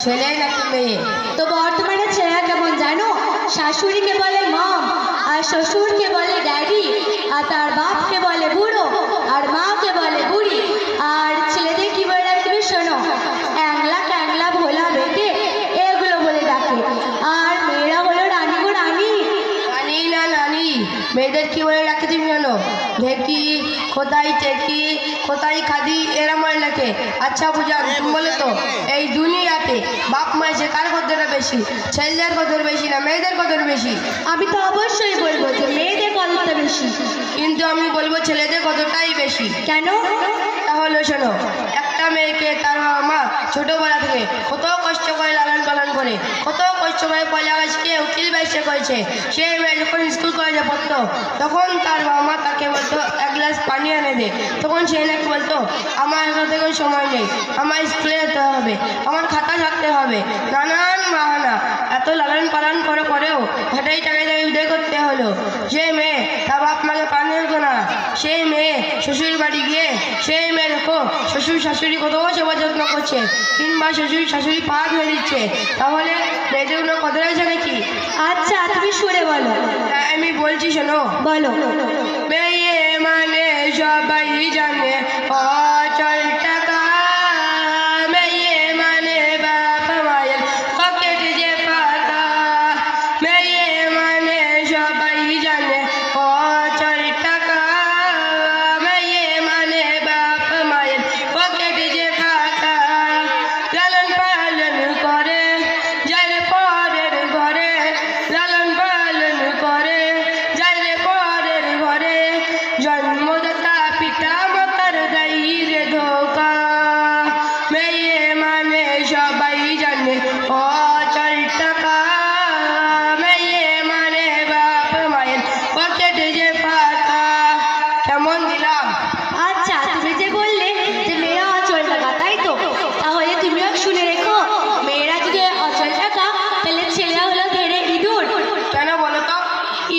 ছেলে নাকি মেয়ে? তো বর্তমানে ছেলেরা কেমন জানো? শাশুড়িকে বলে মম, আর শ্বশুরকে বলে ড্যাডি, আর তার বাপকে বলে বুড়ো, আর মাকে বলে বুড়ি। আর ছেলেদের কি বলে রাখবে শোনো, অ্যাংলা ক্যাংলা ভোলা বেটে, এগুলো বলে ডাকে। আর মেয়েরা হলো রানী গো রানী। রানী না নানি? মেয়েদের কি বলে ডাকে তুমি জানো? ঢেকি, কোথায় টেকি, কোথায় খাদি, এরা বলে ডাকে। আচ্ছা বুঝান, তুমি বলো তো এই দুনিয়াতে বাপ মায়ের যে কার কদরটা বেশি? ছেলেদের কদর বেশি না মেয়েদের কদর বেশি? আমি তো অবশ্যই বলবো যে মেয়েদের কদরটা বেশি। কিন্তু আমি বলবো ছেলেদের কদরটাই বেশি। কেন? তাহলে শোনো, একটা মেয়েকে তার বাবা মা ছোটবেলা থেকে কত কষ্ট করে লালন পালন করে, কত কষ্ট করে পয়লা গাছকে উকিল ব্যবসা করেছে। সেই মেয়ে যখন স্কুল কলেজে পড়তো তখন তার বাবা মা তাকে বলতো এক গ্লাস পানি এনে দে। তখন সে নাকি বলতো আমার হাতে কোনো সময় নেই, আমার স্কুলে যেতে হবে, আমার খাতা থাকতে হবে, নানান বাহানা। এত লালন পালন করেও হাটাই টাকায় তাকে বিদায় করতে হলো। সেই মেয়ে তার বাপ মাকে পানি হতো না। সেই মেয়ে শ্বশুর বাড়ি গিয়ে সেই মেয়ে দেখো শ্বশুর শাশুড়ি কত সেবা যত্ন করছে, কিংবা শ্বশুর শাশুড়ি পা ধরে দিচ্ছে। তাহলে মেয়েদের কোনো কদর আছে নাকি? আচ্ছা তুমি সরে বলো। আমি বলছি শোনো, বলো। মেয়ে মানে সবাই জানে অচল টাকা, মেয়ে মানে বাপ মায়ের পকেট যে পাতা। মেয়ে মানে সবাই জানে অচল টাকা, মেয়ে মানে বাপ মায়ের পকেট যে পাতা। লালন পালন করে যার পরের ঘরে, লালন পালন করে যার পরের ঘরে, জন্মদাতা পিতা মাতার দায়ীরে ধোকা। মেয়ে মানে সবাই জানে অচল টাকা, মেয়ে মানে বাপ মায়ের পকেট যে পাতা। কেমন দিলাম? আচ্ছা তুমি যে বললে যে মেয়েরা অচল টাকা, তাই তো? তাহলে তুমিও শুনে রেখো, মেয়েরা যদি অচল টাকা তাহলে ছেলেরা হলো ধেড়ে ইঁদুর। কেন বলো তো?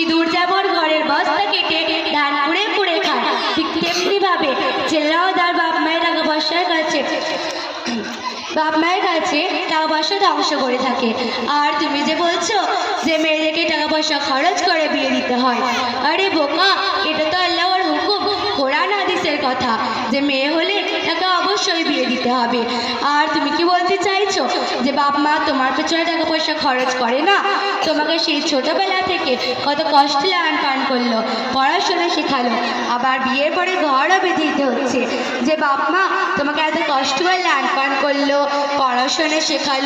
ইঁদুর যেমন ঘরের বস্তা কেটে ধান কুড়ে কুড়ে খায়, ঠিক তেমনি ভাবে ছেলেরাও তার বাপ মায়ের টাকা পয়সার কাছে টাকা পয়সা ধ্বংস করে থাকে। আর তুমি যে বলছো যে মেয়েদেরকে টাকা পয়সা খরচ করে বিয়ে দিতে হয়, আরে বোকা, এটা তো আল্লাহর হুকুম, কোরআন হাদিসের কথা যে মেয়ে হলে তাকে অবশ্যই বিয়ে দিতে হবে। আর তুমি কি বলতে চাইছো যে বাপ মা তোমার পেছনে টাকা পয়সা খরচ করে না? তোমাকে সেই ছোটবেলা থেকে কত কষ্টে লালন পালন করলো, পড়াশোনা শেখালো, আবার বিয়ের পরে ঘরও বেঁধে দিতে হচ্ছে যে বাপ মা তোমাকে এত কষ্ট করে লালন পালন করলো, পড়াশোনা শেখালো।